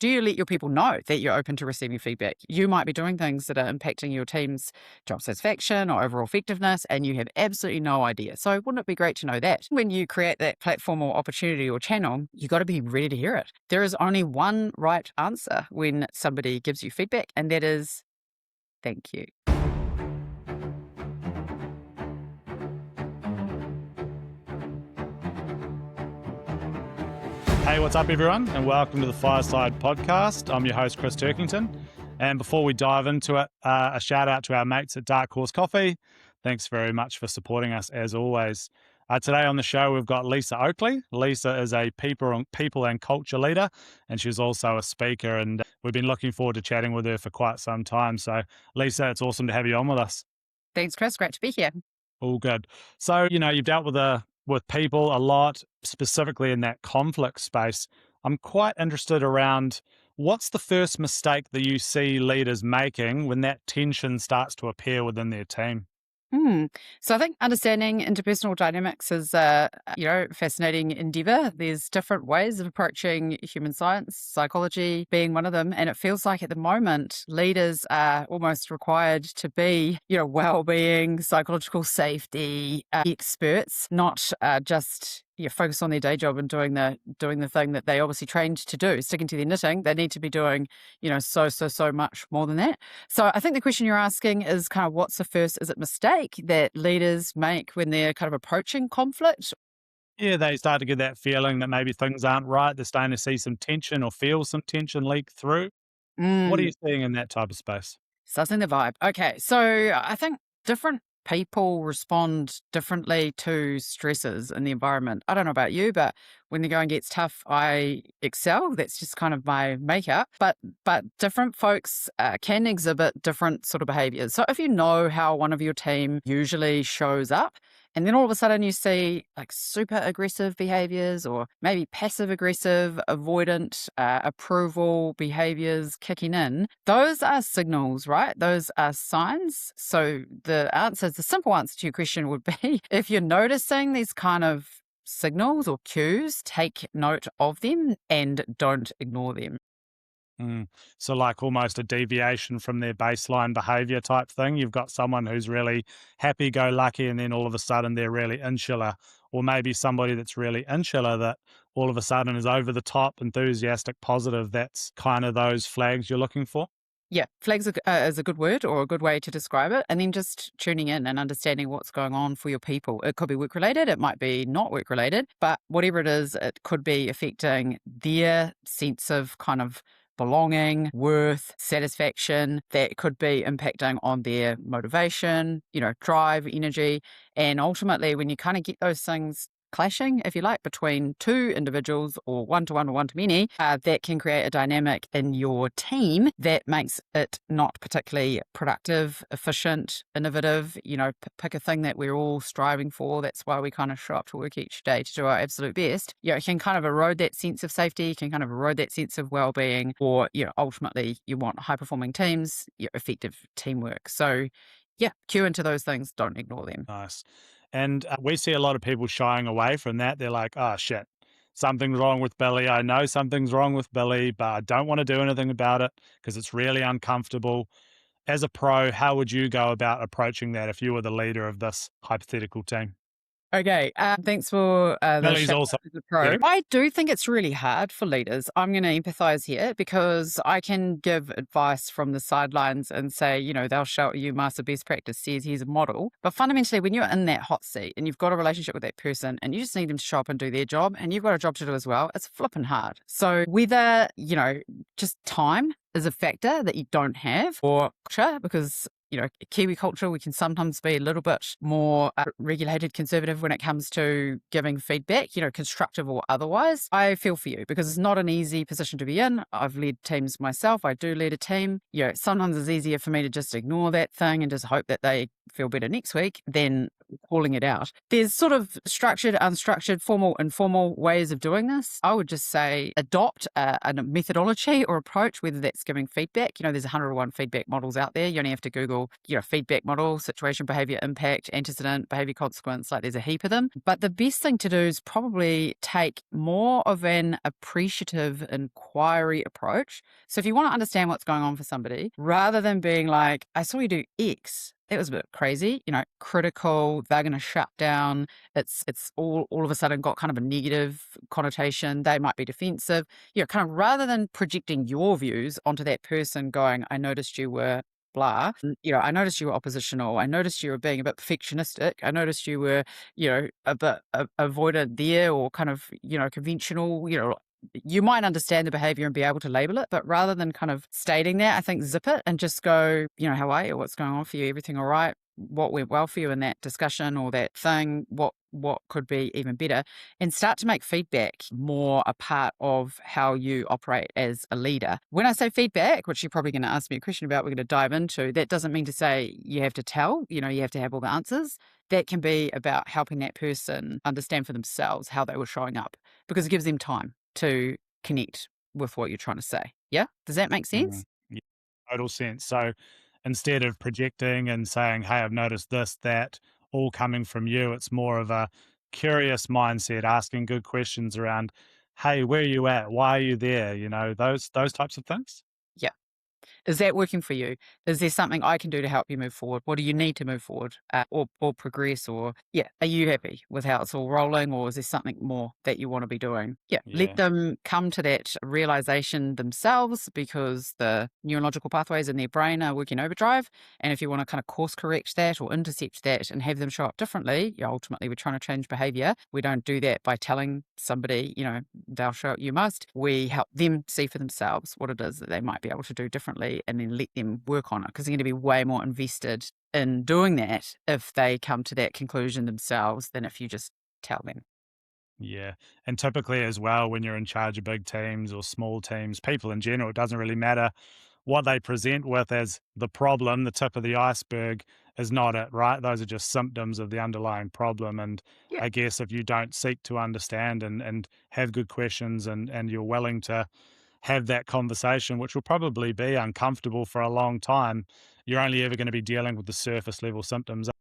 Do you let your people know that you're open to receiving feedback? You might be doing things that are impacting your team's job satisfaction or overall effectiveness, and you have absolutely no idea. So wouldn't it be great to know that? When you create that platform or opportunity or channel, you got to be ready to hear it. There is only one right answer when somebody gives you feedback, and that is thank you. Hey, what's up, everyone, and welcome to the Fireside Podcast. I'm your host, Chris Turkington. And before we dive into it, a shout out to our mates at Dark Horse Coffee. Thanks very much for supporting us, as always. Today on the show, we've got Lisa Oakley. Lisa is a people and culture leader, and she's also a speaker. And we've been looking forward to chatting with her for quite some time. So, Lisa, it's awesome to have you on with us. Thanks, Chris. Great to be here. All good. So, you've dealt with people a lot, specifically in that conflict space. I'm quite interested around what's the first mistake that you see leaders making when that tension starts to appear within their team? So I think understanding interpersonal dynamics is a fascinating endeavor. There's different ways of approaching human science, psychology being one of them. And it feels like at the moment, leaders are almost required to be, well-being, psychological safety experts, not just focus on their day job and doing the thing that they obviously trained to do, sticking to their knitting. They need to be doing, so much more than that. So I think the question you're asking is kind of what's the first, is it mistake that leaders make when they're kind of approaching conflict? Yeah, they start to get that feeling that maybe things aren't right. They're starting to see some tension or feel some tension leak through. What are you seeing in that type of space? Sussing the vibe. Okay, so I think different people respond differently to stresses in the environment. I don't know about you, but when the going gets tough, I excel. That's just kind of my makeup. But different folks can exhibit different sort of behaviors. So if you know how one of your team usually shows up, and then all of a sudden you see like super aggressive behaviors or maybe passive aggressive, avoidant, approval behaviors kicking in, those are signals, right? Those are signs. So the simple answer to your question would be if you're noticing these kind of signals or cues, take note of them and don't ignore them. So like almost a deviation from their baseline behavior type thing. You've got someone who's really happy-go-lucky and then all of a sudden they're really insular, or maybe somebody that's really insular that all of a sudden is over the top, enthusiastic, positive. That's kind of those flags you're looking for. Yeah, flags is a good word or a good way to describe it. And then just tuning in and understanding what's going on for your people. It could be work-related, it might be not work-related, but whatever it is, it could be affecting their sense of kind of belonging, worth, satisfaction. That could be impacting on their motivation, drive, energy. And ultimately, when you kind of get those things clashing, if you like, between two individuals or one-to-one or one-to-many, that can create a dynamic in your team that makes it not particularly productive, efficient, innovative. Pick a thing that we're all striving for. That's why we kind of show up to work each day to do our absolute best. It can kind of erode that sense of safety, can kind of erode that sense of well-being, or, ultimately you want high-performing teams, effective teamwork. So cue into those things, don't ignore them. Nice. And we see a lot of people shying away from that. They're like, oh, shit, something's wrong with Billy. I know something's wrong with Billy, but I don't want to do anything about it because it's really uncomfortable. As a pro, how would you go about approaching that if you were the leader of this hypothetical team? Okay, thanks for Billy's also the pro. yeah. I do think it's really hard for leaders. I'm going to empathize here because I can give advice from the sidelines and say, they'll show you master best practice says here's a model. But fundamentally, when you're in that hot seat and you've got a relationship with that person and you just need them to show up and do their job and you've got a job to do as well, it's flipping hard. So whether, just time is a factor that you don't have, or because Kiwi culture, we can sometimes be a little bit more regulated, conservative when it comes to giving feedback, constructive or otherwise. I feel for you because it's not an easy position to be in. I've led teams myself. I do lead a team. Sometimes it's easier for me to just ignore that thing and just hope that they feel better next week, then calling it out. There's sort of structured, unstructured, formal, informal ways of doing this. I would just say adopt a methodology or approach, whether that's giving feedback. There's 101 feedback models out there. You only have to Google, feedback model, situation, behavior, impact, antecedent, behavior, consequence. Like there's a heap of them. But the best thing to do is probably take more of an appreciative inquiry approach. So if you want to understand what's going on for somebody, rather than being like, I saw you do X, that was a bit crazy, critical, they're going to shut down. It's all of a sudden got kind of a negative connotation. They might be defensive. Kind of rather than projecting your views onto that person going, I noticed you were blah, I noticed you were oppositional. I noticed you were being a bit perfectionistic. I noticed you were, a bit avoidant there or kind of, conventional, you might understand the behavior and be able to label it, but rather than kind of stating that, I think zip it and just go, how are you? What's going on for you? Everything all right? What went well for you in that discussion or that thing? What could be even better? And start to make feedback more a part of how you operate as a leader. When I say feedback, which you're probably going to ask me a question about, we're going to dive into, that doesn't mean to say you have to tell, you have to have all the answers. That can be about helping that person understand for themselves how they were showing up, because it gives them time to connect with what you're trying to say. Yeah? Does that make sense? Yeah, total sense. So instead of projecting and saying, hey, I've noticed this, that, all coming from you, it's more of a curious mindset, asking good questions around, hey, where are you at? Why are you there? Those types of things. Yeah. Is that working for you? Is there something I can do to help you move forward? What do you need to move forward or progress? Or, are you happy with how it's all rolling? Or is there something more that you want to be doing? Let Yeah. them come to that realization themselves, because the neurological pathways in their brain are working overdrive. And if you want to kind of course correct that or intercept that and have them show up differently, ultimately we're trying to change behavior. We don't do that by telling somebody, they'll show up, you must. We help them see for themselves what it is that they might be able to do differently, and then let them work on it, because they're going to be way more invested in doing that if they come to that conclusion themselves than if you just tell them. Yeah. And typically as well, when you're in charge of big teams or small teams, people in general, it doesn't really matter what they present with as the problem. The tip of the iceberg is not it, right? Those are just symptoms of the underlying problem. And Yeah. I guess if you don't seek to understand and have good questions and you're willing to have that conversation, which will probably be uncomfortable for a long time, you're only ever going to be dealing with the surface level symptoms.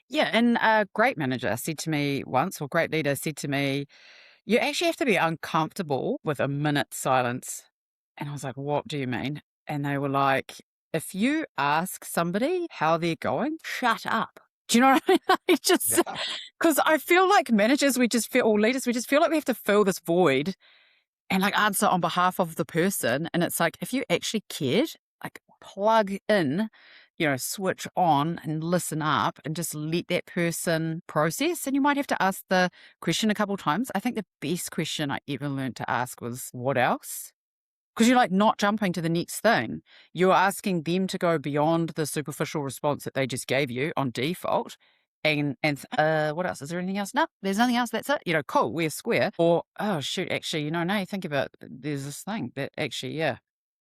Yeah. And a great manager said to me once, or great leader said to me, you actually have to be uncomfortable with a minute silence. And I was like, what do you mean? And they were like, if you ask somebody how they're going, shut up. Do you know what I mean? Like, just Yeah. because I feel like managers, we just feel, or leaders, we just feel like we have to fill this void and like answer on behalf of the person. And it's like, if you actually cared, like plug in, switch on and listen up and just let that person process. And you might have to ask the question a couple of times. I think the best question I ever learned to ask was, what else? Because you're like not jumping to the next thing. You're asking them to go beyond the superficial response that they just gave you on default. And what else? Is there anything else? No, there's nothing else. That's it. Cool, we're square. Or, oh, shoot, actually, now you think about it, there's this thing that actually,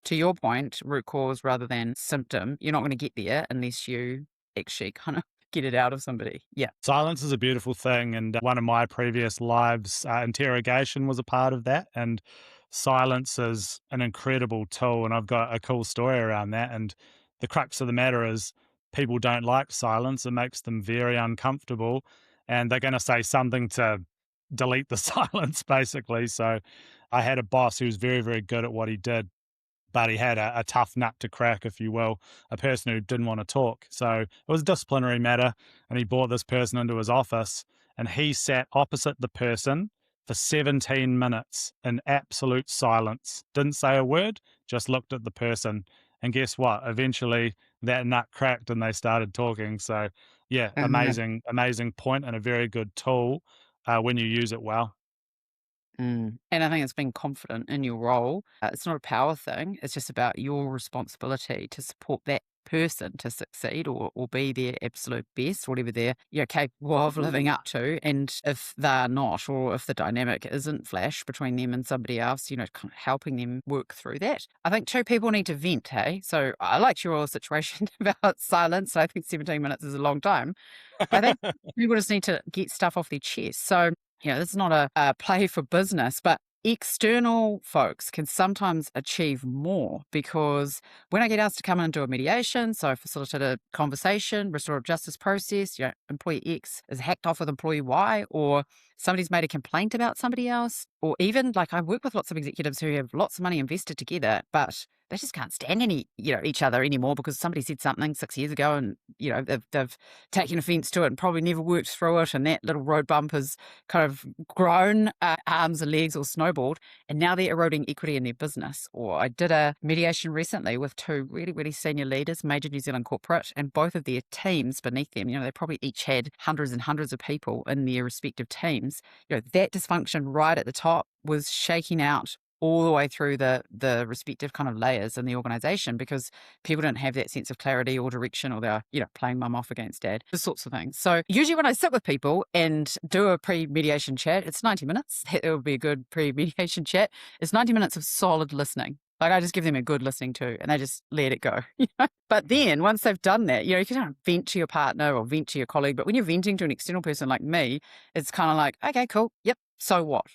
to your point, root cause rather than symptom, you're not going to get there unless you actually kind of get it out of somebody. Yeah. Silence is a beautiful thing. And one of my previous lives, interrogation was a part of that. And silence is an incredible tool. And I've got a cool story around that. And the crux of the matter is people don't like silence. It makes them very uncomfortable. And they're going to say something to delete the silence, basically. So I had a boss who was very, very good at what he did, but he had a tough nut to crack, if you will, a person who didn't want to talk. So it was a disciplinary matter, and he brought this person into his office, and he sat opposite the person for 17 minutes in absolute silence. Didn't say a word, just looked at the person. And guess what? Eventually that nut cracked and they started talking. So yeah, Uh, amazing, amazing point and a very good tool when you use it well. And I think it's being confident in your role. It's not a power thing. It's just about your responsibility to support that person to succeed or be their absolute best, whatever they're capable of living up to. And if they're not, or if the dynamic isn't flash between them and somebody else, kind of helping them work through that. I think two people need to vent, hey? So I liked your situation about silence. I think 17 minutes is a long time. I think people just need to get stuff off their chest. So, this is not a play for business, but external folks can sometimes achieve more, because when I get asked to come in and do a mediation, so facilitate a conversation, restorative justice process, employee X is hacked off with employee Y, or somebody's made a complaint about somebody else, or even I work with lots of executives who have lots of money invested together, but they just can't stand each other anymore because somebody said something 6 years ago, and they've taken offence to it and probably never worked through it, and that little road bump has kind of grown arms and legs or snowballed, and now they're eroding equity in their business. Or I did a mediation recently with two really, really senior leaders, major New Zealand corporate, and both of their teams beneath them, they probably each had hundreds and hundreds of people in their respective teams. That dysfunction right at the top was shaking out all the way through the respective kind of layers in the organization, because people don't have that sense of clarity or direction, or they're, playing mum off against dad, those sorts of things. So usually when I sit with people and do a pre-mediation chat, it's 90 minutes. It would be a good pre-mediation chat. It's 90 minutes of solid listening. I just give them a good listening to, and they just let it go. But then once they've done that, you can vent to your partner or vent to your colleague. But when you're venting to an external person like me, it's kind of like, okay, cool. Yep. So what?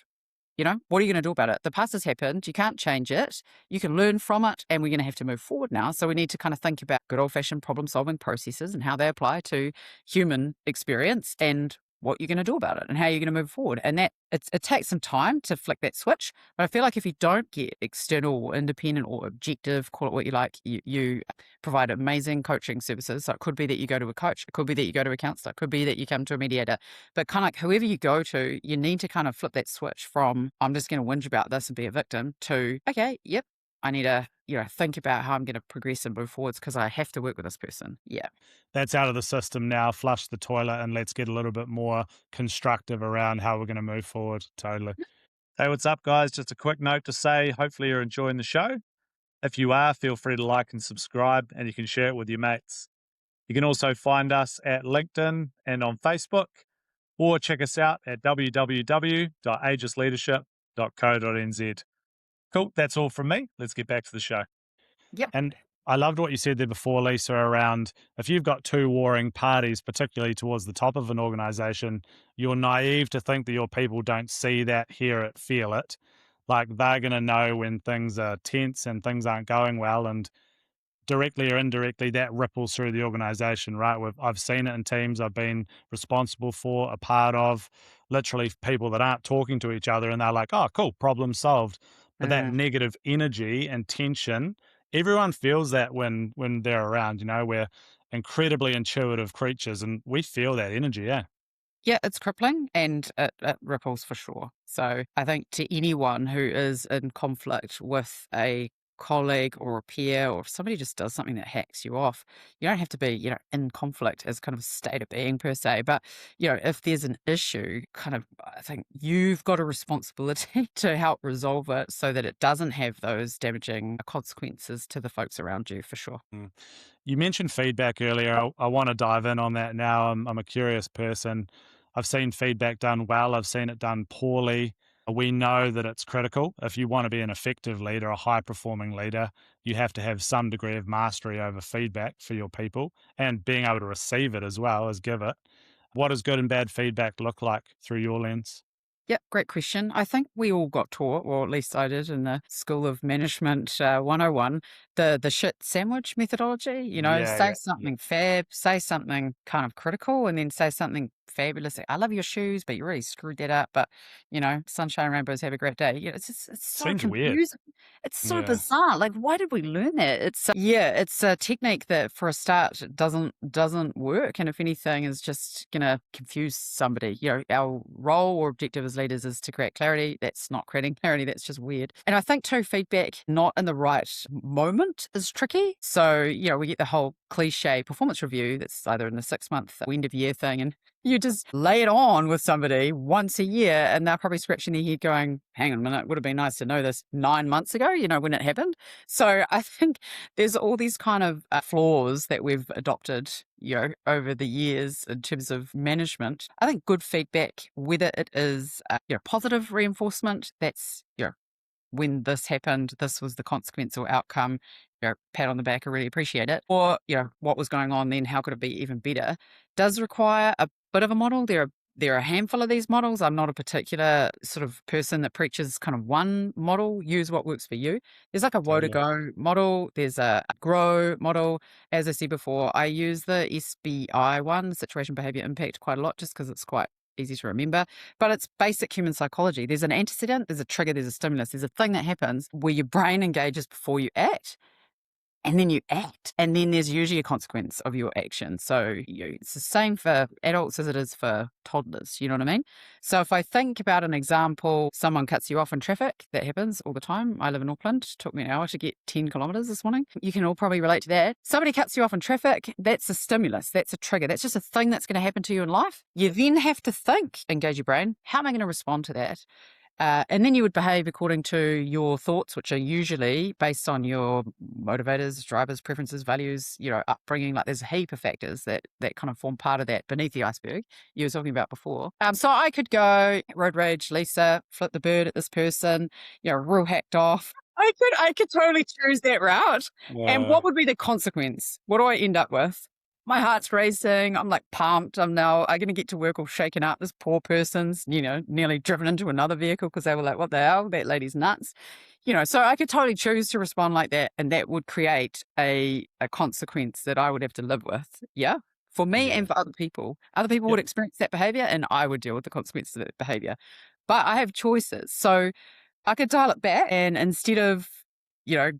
What are you going to do about it? The past has happened. You can't change it. You can learn from it, and we're going to have to move forward now. So we need to kind of think about good old-fashioned problem-solving processes and how they apply to human experience, and what you're going to do about it and how you're going to move forward. And that it takes some time to flick that switch. But I feel like if you don't get external or independent or objective, call it what you like, you provide amazing coaching services. So it could be that you go to a coach. It could be that you go to a counselor. It could be that you come to a mediator. But kind of like whoever you go to, you need to kind of flip that switch from, I'm just going to whinge about this and be a victim, to, okay, yep, I need to think about how I'm going to progress and move forwards because I have to work with this person. Yeah. That's out of the system now. Flush the toilet and let's get a little bit more constructive around how we're going to move forward. Totally. Hey, what's up, guys? Just a quick note to say, hopefully you're enjoying the show. If you are, feel free to like and subscribe, and you can share it with your mates. You can also find us at LinkedIn and on Facebook, or check us out at www.aegisleadership.co.nz. Cool. That's all from me. Let's get back to the show. Yep. And I loved what you said there before, Lisa, around if you've got two warring parties, particularly towards the top of an organization, you're naive to think that your people don't see that, hear it, feel it. Like they're going to know when things are tense and things aren't going well. And directly or indirectly, that ripples through the organization, right? I've seen it in teams I've been responsible for, a part of, literally people that aren't talking to each other, and they're like, oh, cool, problem solved. But that negative energy and tension, everyone feels that when they're around. We're incredibly intuitive creatures, and we feel that energy. Yeah, it's crippling, and it ripples for sure. So I think to anyone who is in conflict with a colleague or a peer, or if somebody just does something that hacks you off, you don't have to be, in conflict as kind of a state of being per se. But, if there's an issue, kind of, I think you've got a responsibility to help resolve it so that it doesn't have those damaging consequences to the folks around you, for sure. You mentioned feedback earlier. I want to dive in on that now. I'm a curious person. I've seen feedback done well. I've seen it done poorly. We know that it's critical. If you want to be an effective leader, a high-performing leader, you have to have some degree of mastery over feedback for your people, and being able to receive it as well as give it. What does good and bad feedback look like through your lens? Yep, great question. I think we all got taught, or at least I did in the School of Management 101, the shit sandwich methodology. Say something fab, say something kind of critical, and then say something fabulous. I love your shoes, but you really screwed that up. But, sunshine and rainbows, have a great day. It's so Seems confusing. weird. It's so bizarre. Like, why did we learn that? It's a technique that for a start doesn't work. And if anything is just going to confuse somebody. Our role or objective as leaders is to create clarity. That's not creating clarity. That's just weird. And I think too, feedback not in the right moment is tricky. So, we get the whole cliche performance review that's either in the 6-month end of year thing. And You just lay it on with somebody once a year and they're probably scratching their head going, hang on a minute, would have been nice to know this 9 months ago, when it happened. So I think there's all these kind of flaws that we've adopted, over the years in terms of management. I think good feedback, whether it is, positive reinforcement, that's, when this happened, this was the consequence or outcome, pat on the back, I really appreciate it. Or, what was going on then, how could it be even better? Does require a bit of a model. There are a handful of these models. I'm not a particular sort of person that preaches kind of one model, use what works for you. There's like a woe to Totally. go model. There's a grow model. As I said before, I use the SBI one, situation, behavior, impact, quite a lot just because it's quite easy to remember, but it's basic human psychology. There's an antecedent, there's a trigger, there's a stimulus, there's a thing that happens where your brain engages before you act. And then you act, and then there's usually a consequence of your action. So it's the same for adults as it is for toddlers. You know what I mean? So if I think about an example, someone cuts you off in traffic, that happens all the time. I live in Auckland. It took me an hour to get 10 kilometres this morning. You can all probably relate to that. Somebody cuts you off in traffic, that's a stimulus, that's a trigger, that's just a thing that's going to happen to you in life. You then have to think, engage your brain, how am I going to respond to that? And then you would behave according to your thoughts, which are usually based on your motivators, drivers, preferences, values, upbringing. Like there's a heap of factors that kind of form part of that beneath the iceberg you were talking about before. So I could go road rage, Lisa, flip the bird at this person, real hacked off. I could totally choose that route. And what would be the consequence? What do I end up with? My heart's racing. I'm like pumped. I'm going to get to work all shaken up. This poor person's, nearly driven into another vehicle because they were like, what the hell? That lady's nuts. So I could totally choose to respond like that. And that would create a consequence that I would have to live with. Yeah. For me and for other people. Other people would experience that behavior and I would deal with the consequences of that behavior. But I have choices. So I could dial it back and instead of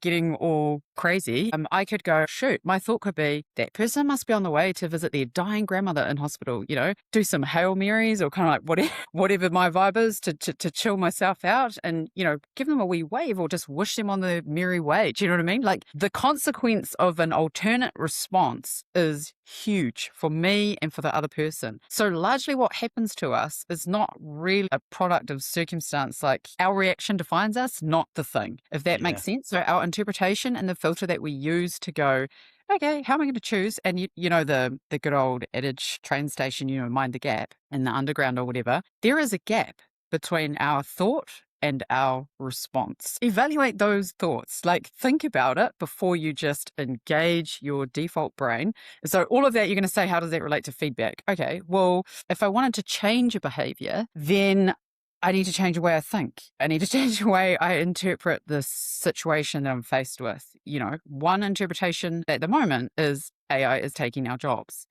getting all crazy, I could go, shoot, my thought could be, that person must be on the way to visit their dying grandmother in hospital, do some Hail Marys or kind of like whatever my vibe is to chill myself out and, give them a wee wave or just wish them on the merry way. Do you know what I mean? Like the consequence of an alternate response is huge for me and for the other person. So largely what happens to us is not really a product of circumstance. Like our reaction defines us, not the thing, if that makes sense. So our interpretation and the filter that we use to go, okay, how am I going to choose? And the good old adage, train station, mind the gap in the underground or whatever. There is a gap between our thought and our response. Evaluate those thoughts. Like think about it before you just engage your default brain. So all of that, you're going to say, how does that relate to feedback? Okay, well, if I wanted to change a behavior, then I need to change the way I think. I need to change the way I interpret this situation that I'm faced with. One interpretation at the moment is AI is taking our jobs.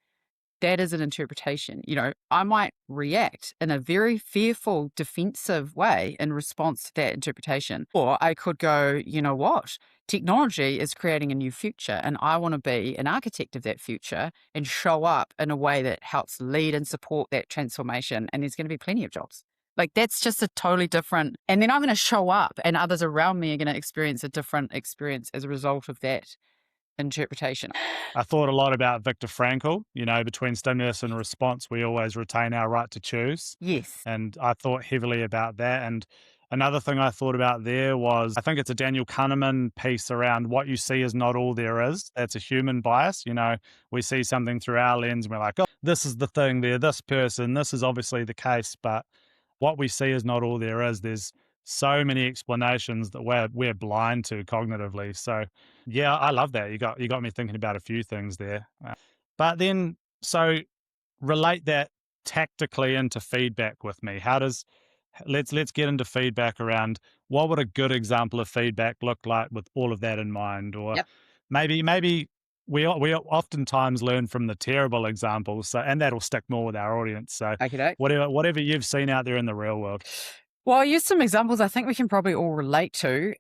That is an interpretation. I might react in a very fearful, defensive way in response to that interpretation. Or I could go, you know what? Technology is creating a new future, and I want to be an architect of that future and show up in a way that helps lead and support that transformation. And there's going to be plenty of jobs. Like that's just a totally different, and then I'm going to show up and others around me are going to experience a different experience as a result of that interpretation. I thought a lot about Viktor Frankl, between stimulus and response, we always retain our right to choose. Yes. And I thought heavily about that. And another thing I thought about there was, I think it's a Daniel Kahneman piece around what you see is not all there is. That's a human bias. We see something through our lens and we're like, oh, this is the thing there, this person, this is obviously the case. But what we see is not all there is. There's so many explanations that we're blind to cognitively. So yeah, I love that. You got me thinking about a few things there. But then, so relate that tactically into feedback with me. Let's get into feedback around what would a good example of feedback look like with all of that in mind, or maybe we oftentimes learn from the terrible examples, so and that'll stick more with our audience. So whatever you've seen out there in the real world. Well, I'll use some examples I think we can probably all relate to.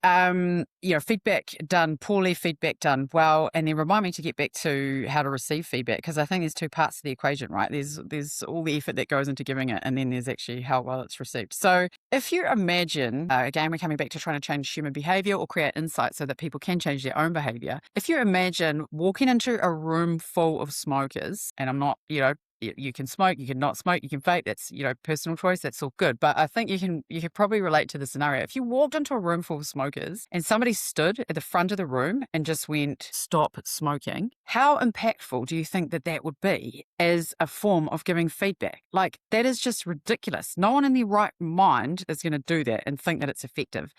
Feedback done poorly, feedback done well, and then remind me to get back to how to receive feedback, because I think there's two parts to the equation, right? There's all the effort that goes into giving it, and then there's actually how well it's received. So if you imagine, again, we're coming back to trying to change human behavior or create insight so that people can change their own behavior. If you imagine walking into a room full of smokers, and I'm not, You can smoke, you can not smoke, you can vape. That's, personal choice. That's all good. But I think you could probably relate to the scenario. If you walked into a room full of smokers and somebody stood at the front of the room and just went, stop smoking, how impactful do you think that would be as a form of giving feedback? Like, that is just ridiculous. No one in their right mind is going to do that and think that it's effective.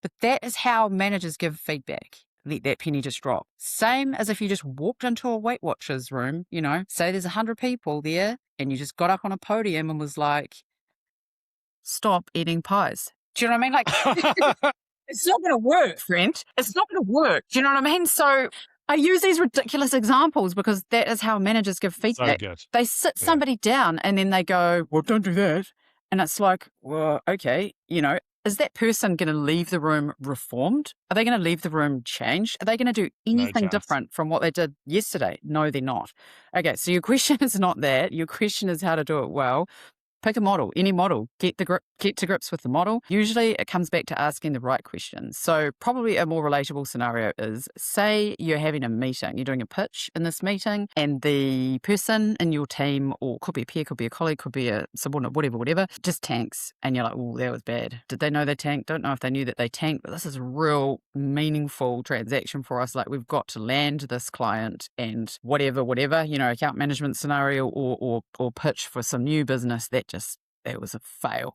But that is how managers give feedback. Let that penny just drop. Same as if you just walked into a Weight Watchers room, say there's 100 people there and you just got up on a podium and was like, stop eating pies. Do you know what I mean? Like, it's not going to work, friend. It's not going to work. Do you know what I mean? So I use these ridiculous examples because that is how managers give feedback. So good. They sit somebody down and then they go, well, don't do that. And it's like, well, okay, is that person going to leave the room reformed? Are they going to leave the room changed? Are they going to do anything different from what they did yesterday? No, they're not. Okay, so your question is not that. Your question is how to do it well. Pick a model, any model, get to grips with the model. Usually it comes back to asking the right questions. So probably a more relatable scenario is, say you're having a meeting, you're doing a pitch in this meeting, and the person in your team, or could be a peer, could be a colleague, could be a subordinate, whatever, just tanks. And you're like, oh, that was bad. Did they know they tanked? Don't know if they knew that they tanked, but this is a real meaningful transaction for us. Like, we've got to land this client and whatever, account management scenario or pitch for some new business that it was a fail,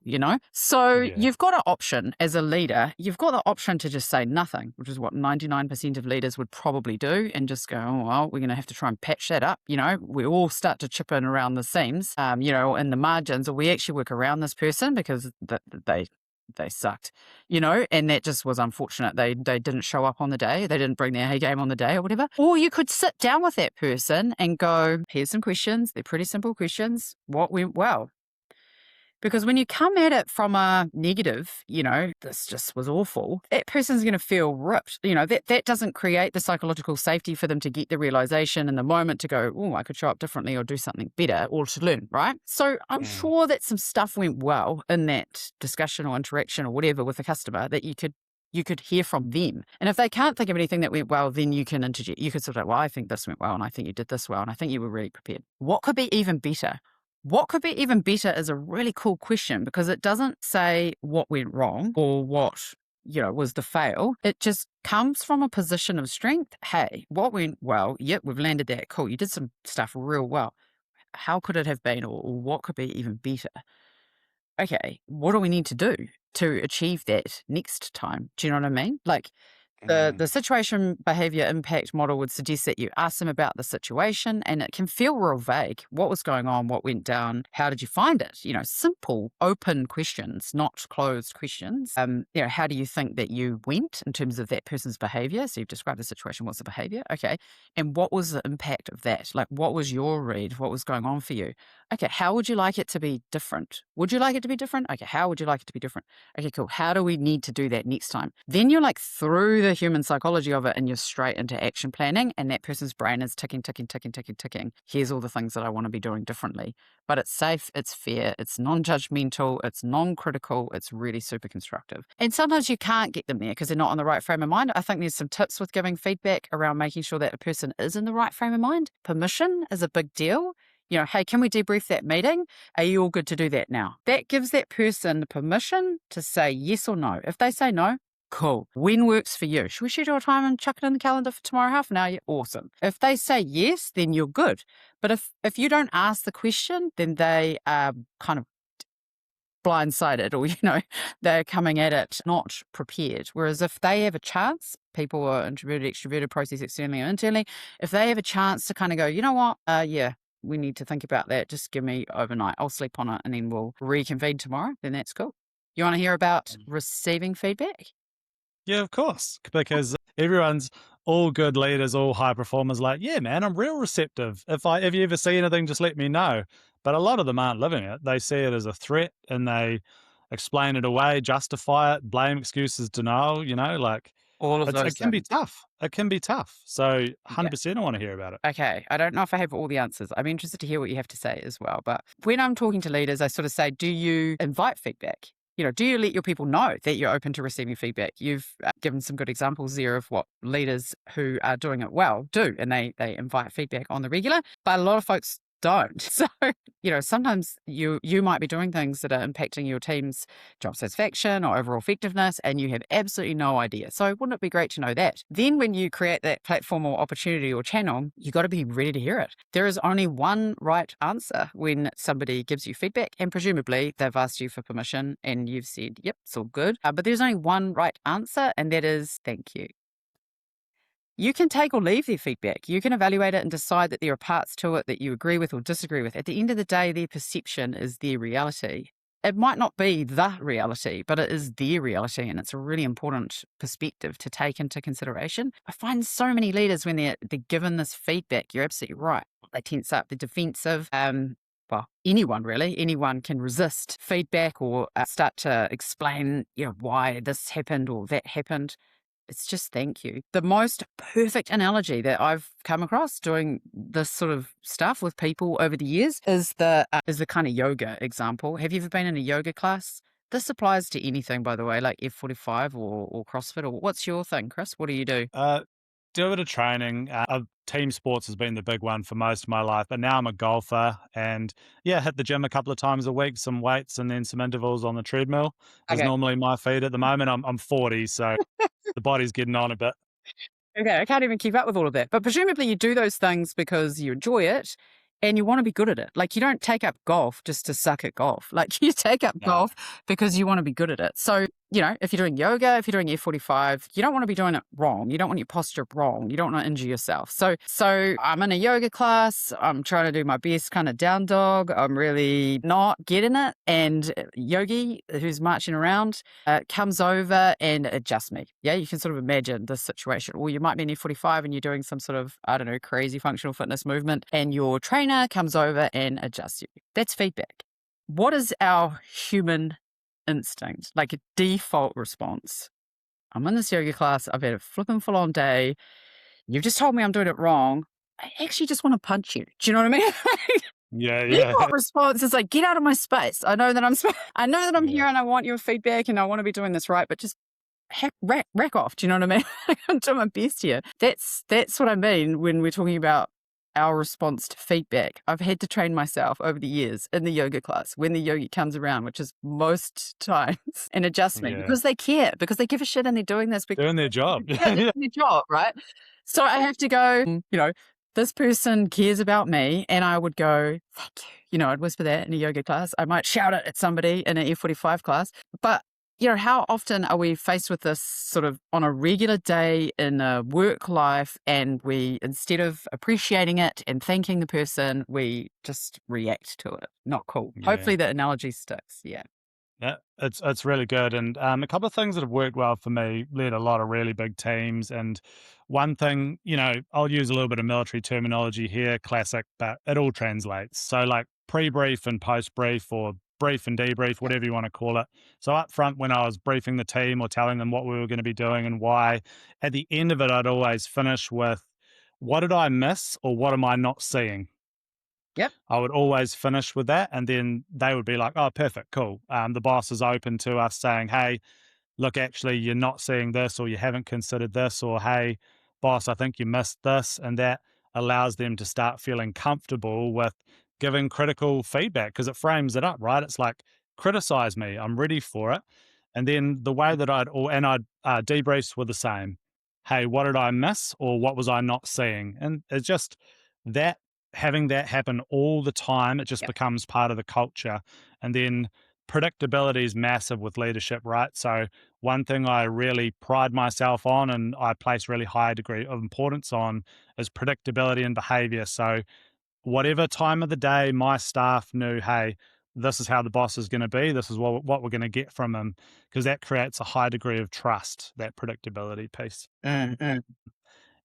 So you've got an option as a leader. You've got the option to just say nothing, which is what 99% of leaders would probably do, and just go, oh, well, we're going to have to try and patch that up. We all start to chip in around the seams, in the margins, or we actually work around this person because they sucked, and that just was unfortunate. They didn't show up on the day. They didn't bring their A game on the day or whatever. Or you could sit down with that person and go, here's some questions. They're pretty simple questions. What went well? Because when you come at it from a negative, this just was awful, that person's going to feel ripped. That doesn't create the psychological safety for them to get the realization in the moment to go, oh, I could show up differently or do something better or to learn, right? So I'm sure that some stuff went well in that discussion or interaction or whatever with the customer that you could hear from them. And if they can't think of anything that went well, then you can interject. You could sort of, well, I think this went well, and I think you did this well, and I think you were really prepared. What could be even better? What could be even better is a really cool question, because it doesn't say what went wrong or what, was the fail. It just comes from a position of strength. Hey, what went well? Yep, we've landed that. Cool. You did some stuff real well. How could it have been, or what could be even better? Okay, what do we need to do to achieve that next time? Do you know what I mean? Like, the situation behavior impact model would suggest that you ask them about the situation, and it can feel real vague. What was going on? What went down? How did you find it? Simple, open questions, not closed questions. How do you think that you went in terms of that person's behavior? So you've described the situation. What's the behavior? Okay. And what was the impact of that? Like, what was your read? What was going on for you? Okay. How would you like it to be different? Would you like it to be different? Okay. How would you like it to be different? Okay, cool. How do we need to do that next time? Then you're like through the human psychology of it and you're straight into action planning, and that person's brain is ticking. Here's all the things that I want to be doing differently. But it's safe, it's fair, it's non-judgmental, it's non-critical, it's really super constructive. And sometimes you can't get them there because they're not in the right frame of mind. I think there's some tips with giving feedback around making sure that a person is in the right frame of mind. Permission is a big deal. Hey, can we debrief that meeting? Are you all good to do that now? That gives that person the permission to say yes or no. If they say no, cool. When works for you? Should we schedule a time and chuck it in the calendar for tomorrow, half an hour? Yeah, awesome. If they say yes, then you're good. But if you don't ask the question, then they are kind of blindsided, or, they're coming at it not prepared. Whereas if they have a chance, people are introverted, extroverted, process externally or internally, if they have a chance to kind of go, you know what, yeah, we need to think about that. Just give me overnight. I'll sleep on it and then we'll reconvene tomorrow. Then that's cool. You want to hear about receiving feedback? Yeah, of course. Because everyone's all good leaders, all high performers, like, yeah, man, I'm real receptive. If you ever see anything, just let me know. But a lot of them aren't living it. They see it as a threat and they explain it away, justify it, blame, excuses, denial, like all of those it can be tough. It can be tough. So 100% I want to hear about it. Okay. I don't know if I have all the answers. I'm interested to hear what you have to say as well. But when I'm talking to leaders, I sort of say, do you invite feedback? Do you let your people know that you're open to receiving feedback? You've given some good examples there of what leaders who are doing it well do, and they invite feedback on the regular. But a lot of folks don't. So, sometimes you might be doing things that are impacting your team's job satisfaction or overall effectiveness, and you have absolutely no idea. So wouldn't it be great to know that? Then when you create that platform or opportunity or channel, you got to be ready to hear it. There is only one right answer when somebody gives you feedback, and presumably they've asked you for permission and you've said, yep, it's all good. But there's only one right answer, and that is thank you. You can take or leave their feedback. You can evaluate it and decide that there are parts to it that you agree with or disagree with. At the end of the day, their perception is their reality. It might not be the reality, but it is their reality, and it's a really important perspective to take into consideration. I find so many leaders, when they're given this feedback, you're absolutely right, they tense up, they're defensive. Well, anyone can resist feedback or start to explain, why this happened or that happened. It's just thank you. The most perfect analogy that I've come across doing this sort of stuff with people over the years is the kind of yoga example. Have you ever been in a yoga class? This applies to anything, by the way, like F45 or CrossFit. Or what's your thing, Chris? What do you do? Do a bit of training. Team sports has been the big one for most of my life, but now I'm a golfer and hit the gym a couple of times a week, some weights and then some intervals on the treadmill is Okay. normally my feed at the moment. I'm 40, so the body's getting on a bit. Okay, I can't even keep up with all of that. But presumably you do those things because you enjoy it and you want to be good at it. Like, you don't take up golf just to suck at golf. Like, you take up golf because you want to be good at it. So, if you're doing yoga, if you're doing F45, you don't want to be doing it wrong. You don't want your posture wrong. You don't want to injure yourself. So I'm in a yoga class. I'm trying to do my best kind of down dog. I'm really not getting it. And Yogi, who's marching around, comes over and adjusts me. Yeah, you can sort of imagine this situation. Or you might be in F45 and you're doing some sort of, I don't know, crazy functional fitness movement, and your trainer comes over and adjusts you. That's feedback. What is our human instinct, like a default response? I'm in this yoga class. I've had a flippin' full on day. You've just told me I'm doing it wrong. I actually just want to punch you. Do you know what I mean? Yeah. Default response is like, get out of my space. I know that I'm here and I want your feedback and I want to be doing this right, but just rack off. Do you know what I mean? I'm doing my best here. That's what I mean when we're talking about our response to feedback. I've had to train myself over the years in the yoga class when the yogi comes around, which is most times, and adjust me because they care, because they give a shit and they're doing this because doing their job. they're doing their job, right? So I have to go, this person cares about me, and I would go, thank you. I'd whisper that in a yoga class. I might shout it at somebody in an F45 class, but how often are we faced with this sort of on a regular day in a work life, and we, instead of appreciating it and thanking the person, we just react to it? Not cool. Yeah. Hopefully the analogy sticks. Yeah. Yeah, it's really good. And a couple of things that have worked well for me, led a lot of really big teams. And one thing, I'll use a little bit of military terminology here, classic, but it all translates. So like pre-brief and post-brief, or brief and debrief, whatever you want to call it. So up front, when I was briefing the team or telling them what we were going to be doing and why, at the end of it, I'd always finish with, what did I miss or what am I not seeing? Yep. I would always finish with that. And then they would be like, oh, perfect, cool. The boss is open to us saying, hey, look, actually, you're not seeing this, or you haven't considered this, or hey, boss, I think you missed this. And that allows them to start feeling comfortable with giving critical feedback, because it frames it up, right? It's like, criticize me, I'm ready for it. And then the way that I'd debriefs were the same. Hey, what did I miss, or what was I not seeing? And it's just that, having that happen all the time, it just becomes part of the culture. And then predictability is massive with leadership, right? So one thing I really pride myself on, and I place really high degree of importance on, is predictability and behavior. So whatever time of the day my staff knew, hey, this is how the boss is going to be, this is what we're going to get from him, because that creates a high degree of trust, that predictability piece. Mm-hmm.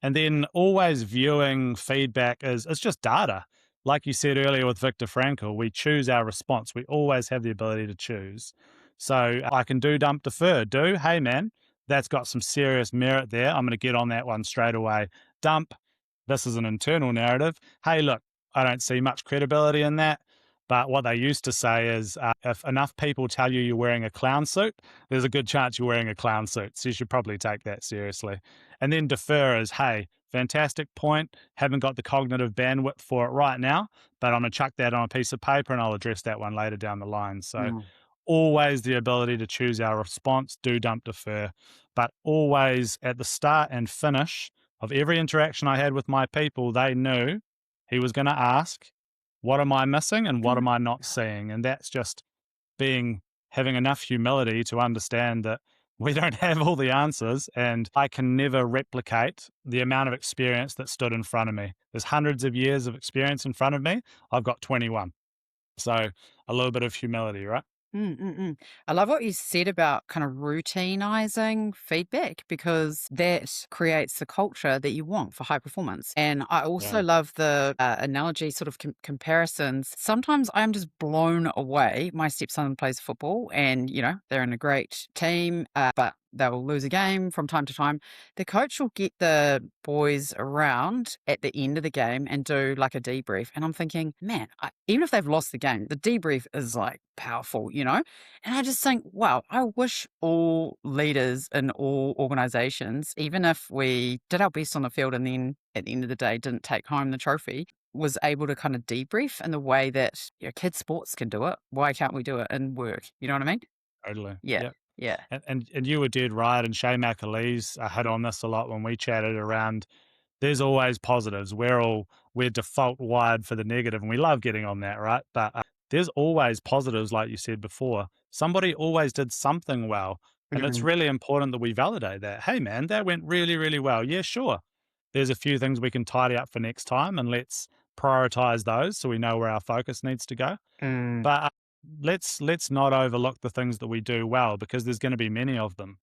And then always viewing feedback as it's just data. Like you said earlier with Viktor Frankl, we choose our response. We always have the ability to choose. So I can do, dump, defer. Do, hey man, that's got some serious merit there. I'm going to get on that one straight away. Dump, this is an internal narrative. Hey, look, I don't see much credibility in that. But what they used to say is, if enough people tell you you're wearing a clown suit, there's a good chance you're wearing a clown suit. So you should probably take that seriously. And then defer is, hey, fantastic point. Haven't got the cognitive bandwidth for it right now, but I'm going to chuck that on a piece of paper and I'll address that one later down the line. So, Mm. always the ability to choose our response, do, dump, defer, but always at the start and finish of every interaction I had with my people, they knew he was going to ask, what am I missing and what am I not seeing? And that's just having enough humility to understand that we don't have all the answers and I can never replicate the amount of experience that stood in front of me. There's hundreds of years of experience in front of me. I've got 21. So a little bit of humility, right? Mm, mm, mm. I love what you said about kind of routinizing feedback because that creates the culture that you want for high performance. And I also Yeah. love the analogy sort of comparisons. Sometimes I'm just blown away. My stepson plays football and, they're in a great team, but they'll lose a game from time to time. The coach will get the boys around at the end of the game and do like a debrief. And I'm thinking, man, even if they've lost the game, the debrief is like powerful. And I just think, wow, I wish all leaders in all organizations, even if we did our best on the field and then at the end of the day didn't take home the trophy, was able to kind of debrief in the way that kids sports can do it. Why can't we do it in work? You know what I mean? Totally. Yeah. Yep. Yeah. And you were dead right. And Shay McAleese hit on this a lot when we chatted around. There's always positives. We're default wired for the negative, and we love getting on that, right? But there's always positives, like you said before. Somebody always did something well, and it's Mhm. really important that we validate that. Hey, man, that went really, really well. Yeah, sure. There's a few things we can tidy up for next time, and let's prioritize those so we know where our focus needs to go. Mm. But let's not overlook the things that we do well because there's going to be many of them.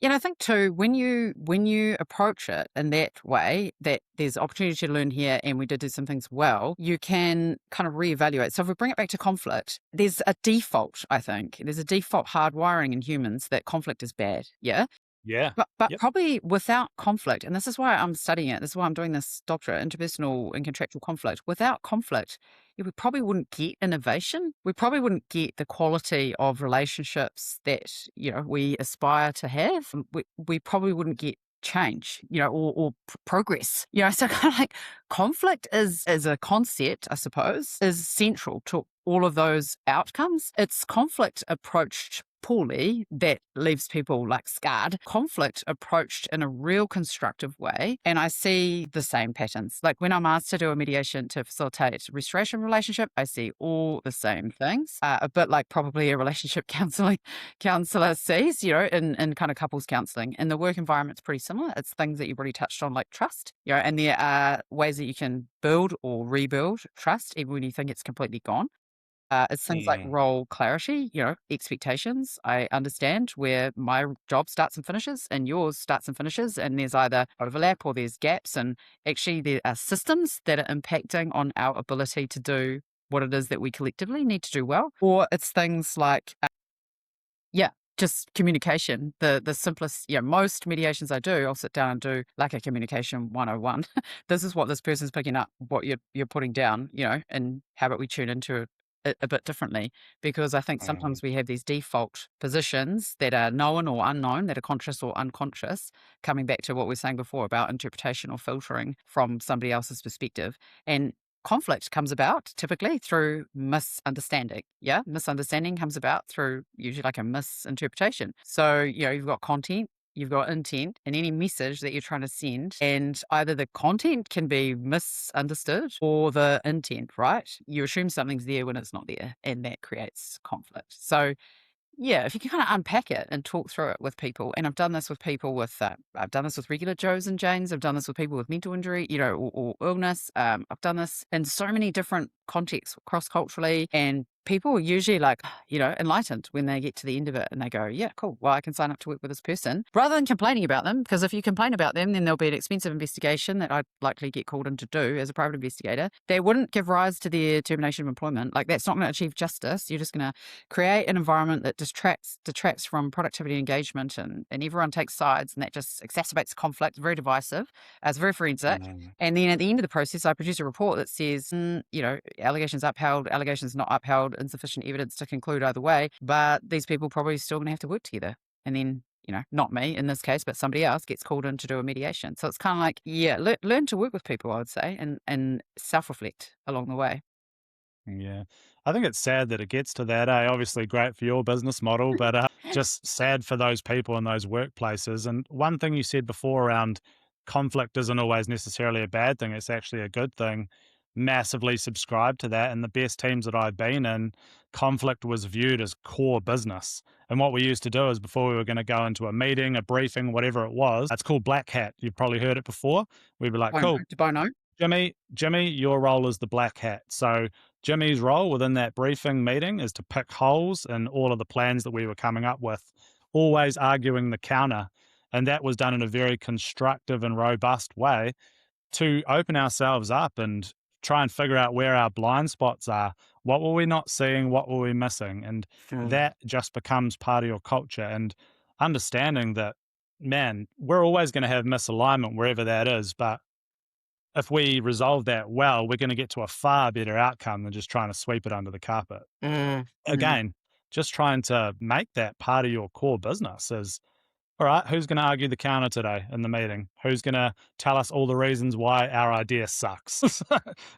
Yeah, and I think too, when you approach it in that way, that there's opportunity to learn here and we did do some things well, you can kind of reevaluate. So if we bring it back to conflict, there's a default, I think. There's a default hardwiring in humans that conflict is bad. Yeah. Yeah. But Yep. probably without conflict, and this is why I'm studying it, this is why I'm doing this doctorate, interpersonal and contractual conflict. Without conflict, we probably wouldn't get innovation. We probably wouldn't get the quality of relationships that, we aspire to have. We probably wouldn't get change, or progress. So kind of like conflict is as a concept, I suppose, is central to all of those outcomes. It's conflict approached poorly that leaves people like scarred. Conflict approached in a real constructive way. And I see the same patterns. Like when I'm asked to do a mediation to facilitate restoration relationship, I see all the same things. A bit like probably a relationship counselor sees, in kind of couples counseling. And the work environment's pretty similar. It's things that you've already touched on, like trust, and there are ways that you can build or rebuild trust even when you think it's completely gone. It's things like Mm. role clarity, expectations. I understand where my job starts and finishes and yours starts and finishes, and there's either overlap or there's gaps. And actually, there are systems that are impacting on our ability to do what it is that we collectively need to do well. Or it's things like, yeah, just communication. The simplest, most mediations I do, I'll sit down and do like a communication 101. This is what this person's picking up, what you're putting down, and how about we tune into it a bit differently? Because I think Mm. sometimes we have these default positions that are known or unknown, that are conscious or unconscious, coming back to what we were saying before about interpretation or filtering from somebody else's perspective. And conflict comes about typically through misunderstanding. Yeah. Misunderstanding comes about through usually like a misinterpretation. So, you've got content, you've got intent, and any message that you're trying to send. And either the content can be misunderstood or the intent, right? You assume something's there when it's not there, and that creates conflict. So, yeah, if you can kind of unpack it and talk through it with people, and I've done this with people I've done this with regular Joes and Janes, I've done this with people with mental injury, or illness. I've done this in so many different contexts, cross culturally, and people are usually like, enlightened when they get to the end of it and they go, yeah, cool. Well, I can sign up to work with this person rather than complaining about them. Because if you complain about them, then there'll be an expensive investigation that I'd likely get called in to do as a private investigator. They wouldn't give rise to their termination of employment. Like that's not going to achieve justice. You're just going to create an environment that detracts from productivity and engagement, and everyone takes sides, and that just exacerbates conflict. Very divisive. It's very forensic. Mm. And then at the end of the process, I produce a report that says, allegations upheld, allegations not upheld, insufficient evidence to conclude either way, but these people probably still going to have to work together. And then not me in this case, but somebody else gets called in to do a mediation. So it's kind of like, learn to work with people, I would say, and self-reflect along the way. Yeah. I think it's sad that it gets to that, eh? Obviously great for your business model, but just sad for those people in those workplaces. And one thing you said before around conflict isn't always necessarily a bad thing, it's actually a good thing. Massively subscribe to that. And the best teams that I've been in, conflict was viewed as core business. And what we used to do is before we were going to go into a meeting, a briefing, whatever it was, it's called black hat. You've probably heard it before. We'd be like, cool, Bono. Jimmy, your role is the black hat. So Jimmy's role within that briefing meeting is to pick holes in all of the plans that we were coming up with, always arguing the counter. And that was done in a very constructive and robust way to open ourselves up and try and figure out where our blind spots are. What were we not seeing? What were we missing? And that just becomes part of your culture and understanding that, man, we're always going to have misalignment wherever that is. But if we resolve that well, we're going to get to a far better outcome than just trying to sweep it under the carpet. Again, just trying to make that part of your core business is, all right, who's going to argue the counter today in the meeting? Who's going to tell us all the reasons why our idea sucks?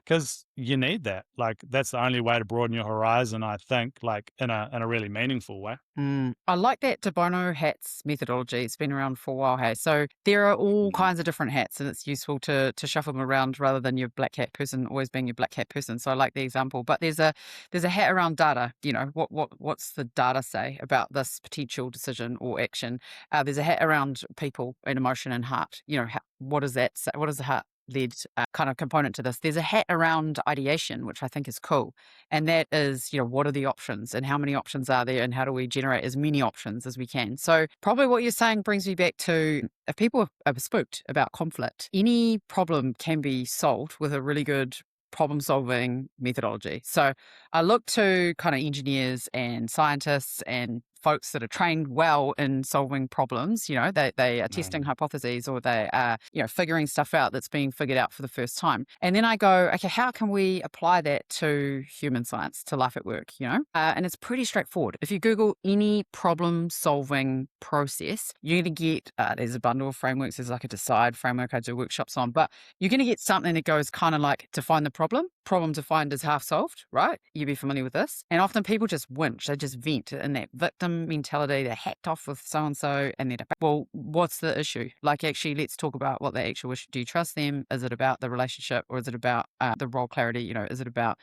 Because you need that. Like, that's the only way to broaden your horizon, I think, like in a really meaningful way. I like that de Bono hats methodology. It's been around for a while, hey. So there are all kinds of different hats, and it's useful to shuffle them around rather than your black hat person always being your black hat person. So I like the example. But there's a hat around data. What's the data say about this potential decision or action? There's a hat around people and emotion and heart. What does that say? What does the heart led kind of component to this? There's a hat around ideation, which I think is cool. And that is, what are the options and how many options are there and how do we generate as many options as we can? So probably what you're saying brings me back to, if people are spooked about conflict, any problem can be solved with a really good problem solving methodology. So I look to kind of engineers and scientists and folks that are trained well in solving problems. They are testing hypotheses, or they are, figuring stuff out that's being figured out for the first time. And then I go, okay, how can we apply that to human science, to life at work, and it's pretty straightforward. If you Google any problem solving process, you're going to get, there's a bundle of frameworks. There's like a decide framework I do workshops on, but you're going to get something that goes kind of like, define the problem defined is half solved, right? You'd be familiar with this. And often people just winch, they just vent in that victim mentality. They're hacked off with so-and-so and they're, well, what's the issue? Like, actually, let's talk about what the actual issue. Do you trust them? Is it about the relationship, or is it about the role clarity? Is it about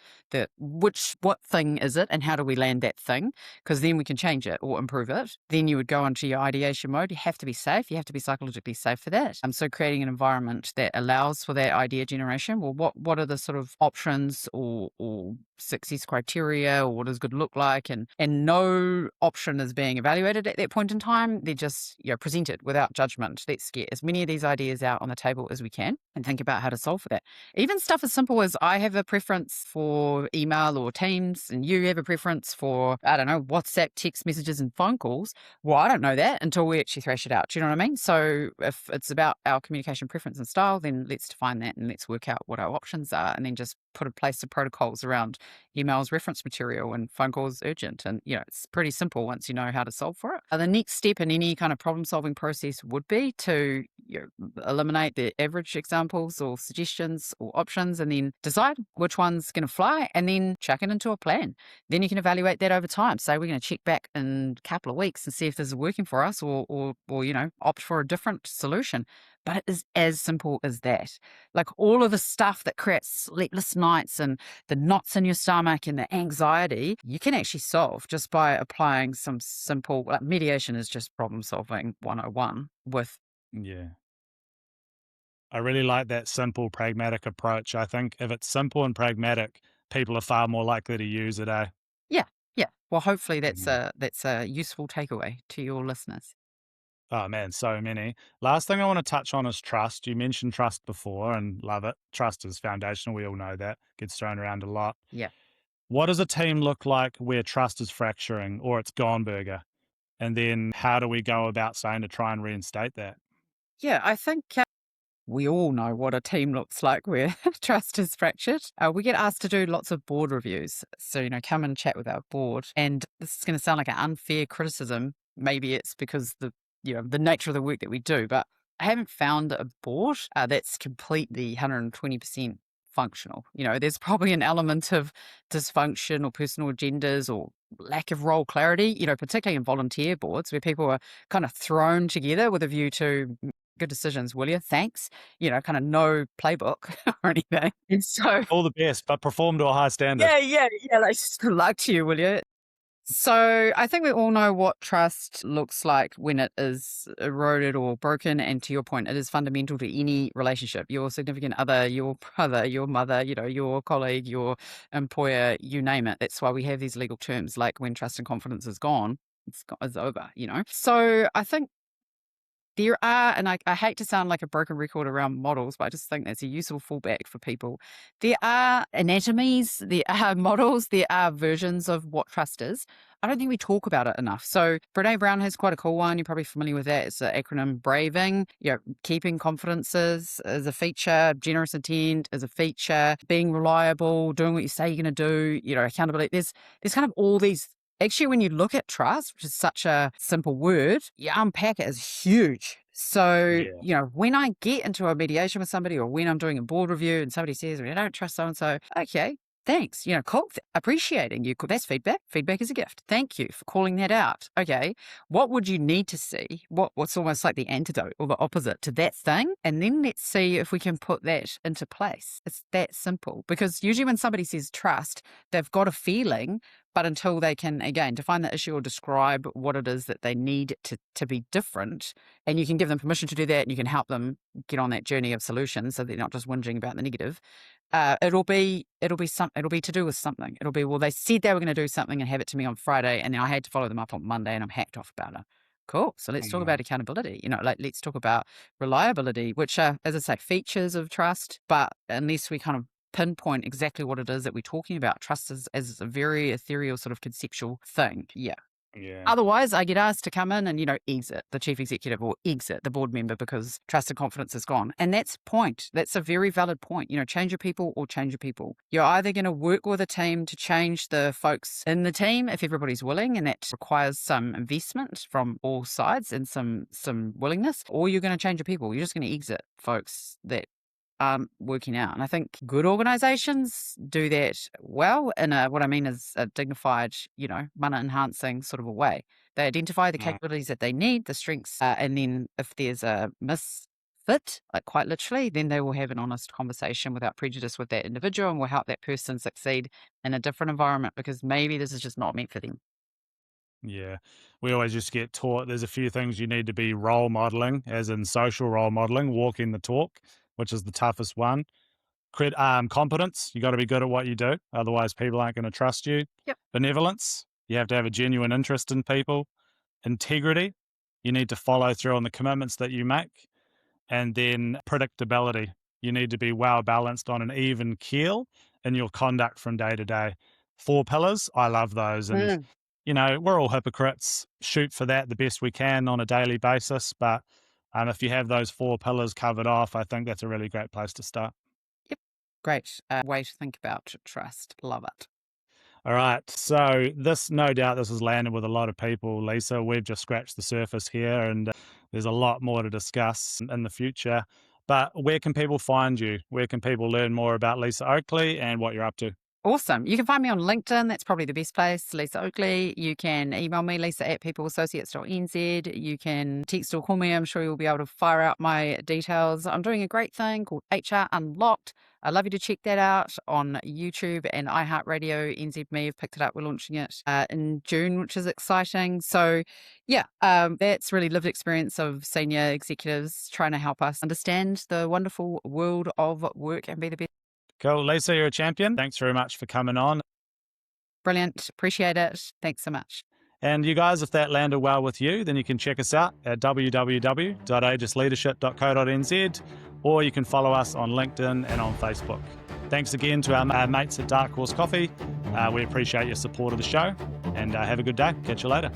what thing is it and how do we land that thing? Because then we can change it or improve it. Then you would go into your ideation mode. You have to be safe. You have to be psychologically safe for that. So creating an environment that allows for that idea generation. Well, what are the sort of options or success criteria, or what does good look like? And no option is being evaluated at that point in time. They're just presented without judgment. Let's get as many of these ideas out on the table as we can and think about how to solve for that. Even stuff as simple as, I have a preference for email or Teams, and you have a preference for, I don't know, WhatsApp, text messages and phone calls. Well, I don't know that until we actually thrash it out. Do you know what I mean? So if it's about our communication preference and style, then let's define that and let's work out what our options are, and then just put in place the protocols around emails reference material and phone calls urgent. And it's pretty simple once you know how to solve for it. The next step in any kind of problem solving process would be to eliminate the average examples or suggestions or options, and then decide which one's going to fly, and then chuck it into a plan. Then you can evaluate that over time. Say we're going to check back in a couple of weeks and see if this is working for us, or opt for a different solution. But it is as simple as that. Like, all of the stuff that creates sleepless nights and the knots in your stomach and the anxiety, you can actually solve just by applying some simple, mediation is just problem solving 101 with. Yeah. I really like that simple, pragmatic approach. I think if it's simple and pragmatic, people are far more likely to use it, eh? Yeah. Well, hopefully that's Mhm. a useful takeaway to your listeners. Oh man, so many. Last thing I want to touch on is trust. You mentioned trust before and love it. Trust is foundational. We all know that. Gets thrown around a lot. Yeah. What does a team look like where trust is fracturing or it's gone burger? And then how do we go about saying to try and reinstate that? Yeah, I think we all know what a team looks like where trust is fractured. We get asked to do lots of board reviews. So, come and chat with our board. And this is going to sound like an unfair criticism. Maybe it's because the nature of the work that we do. But I haven't found a board that's completely 120% functional. There's probably an element of dysfunction or personal agendas or lack of role clarity, particularly in volunteer boards where people are kind of thrown together with a view to good decisions, will you? Thanks. Kind of no playbook or anything. And so, All the best, but perform to a high standard. yeah, like, good luck to you, will you? So I think we all know what trust looks like when it is eroded or broken. And to your point, it is fundamental to any relationship. Your significant other, your brother, your mother, your colleague, your employer, you name it. That's why we have these legal terms like when trust and confidence is gone, it's over. So I think there are, and I hate to sound like a broken record around models, but I just think that's a useful fallback for people. There are anatomies, there are models, there are versions of what trust is. I don't think we talk about it enough. So Brene Brown has quite a cool one. You're probably familiar with that. It's the acronym BRAVING. Keeping confidences is a feature. Generous intent is a feature. Being reliable, doing what you say you're going to do. Accountability. There's kind of all these. Actually, when you look at trust, which is such a simple word, you unpack it as huge. So, when I get into a mediation with somebody or when I'm doing a board review and somebody says, I don't trust so-and-so, okay, thanks, cool, appreciating you. That's feedback. Feedback is a gift. Thank you for calling that out. Okay, what would you need to see? What's almost like the antidote or the opposite to that thing? And then let's see if we can put that into place. It's that simple. Because usually when somebody says trust, they've got a feeling, but until they can, again, define the issue or describe what it is that they need to be different, and you can give them permission to do that, and you can help them get on that journey of solutions so they're not just whinging about the negative. It'll be to do with something. It'll be, well, they said they were going to do something and have it to me on Friday, and then I had to follow them up on Monday, and I'm hacked off about it. Cool. So let's talk about accountability. Let's talk about reliability, which are, as I say, features of trust. But unless we kind of pinpoint exactly what it is that we're talking about, trust is as a very ethereal sort of conceptual thing. Yeah. Otherwise, I get asked to come in and, exit the chief executive or exit the board member because trust and confidence is gone. And that's a very valid point. Change your people or change your people. You're either going to work with a team to change the folks in the team if everybody's willing, and that requires some investment from all sides and some willingness, or you're going to change your people. You're just going to exit folks that working out. And I think good organizations do that well in what I mean is a dignified, mana enhancing sort of a way. They identify the capabilities that they need, the strengths, and then if there's a misfit, like quite literally, then they will have an honest conversation without prejudice with that individual and will help that person succeed in a different environment because maybe this is just not meant for them. Yeah, we always just get taught there's a few things you need to be role modeling, as in social role modeling, walking the talk, which is the toughest one. Competence, you got to be good at what you do, otherwise people aren't going to trust you. Yep. Benevolence, you have to have a genuine interest in people. Integrity, you need to follow through on the commitments that you make. And then predictability, you need to be well balanced on an even keel in your conduct from day to day. 4 pillars, I love those. And we're all hypocrites, shoot for that the best we can on a daily basis. But if you have those 4 pillars covered off, I think that's a really great place to start. Yep. Great way to think about trust. Love it. All right. So no doubt this has landed with a lot of people, Lisa. We've just scratched the surface here and there's a lot more to discuss in the future. But where can people find you? Where can people learn more about Lisa Oakley and what you're up to? Awesome. You can find me on LinkedIn. That's probably the best place, Lisa Oakley. You can email me, lisa@peopleassociates.nz. You can text or call me. I'm sure you'll be able to fire out my details. I'm doing a great thing called HR Unlocked. I'd love you to check that out on YouTube and iHeartRadio. NZME have picked it up. We're launching it in June, which is exciting. So that's really lived experience of senior executives trying to help us understand the wonderful world of work and be the best. Cool. Lisa, you're a champion. Thanks very much for coming on. Brilliant. Appreciate it. Thanks so much. And you guys, if that landed well with you, then you can check us out at www.aegisleadership.co.nz, or you can follow us on LinkedIn and on Facebook. Thanks again to our mates at Dark Horse Coffee. We appreciate your support of the show, and have a good day. Catch you later.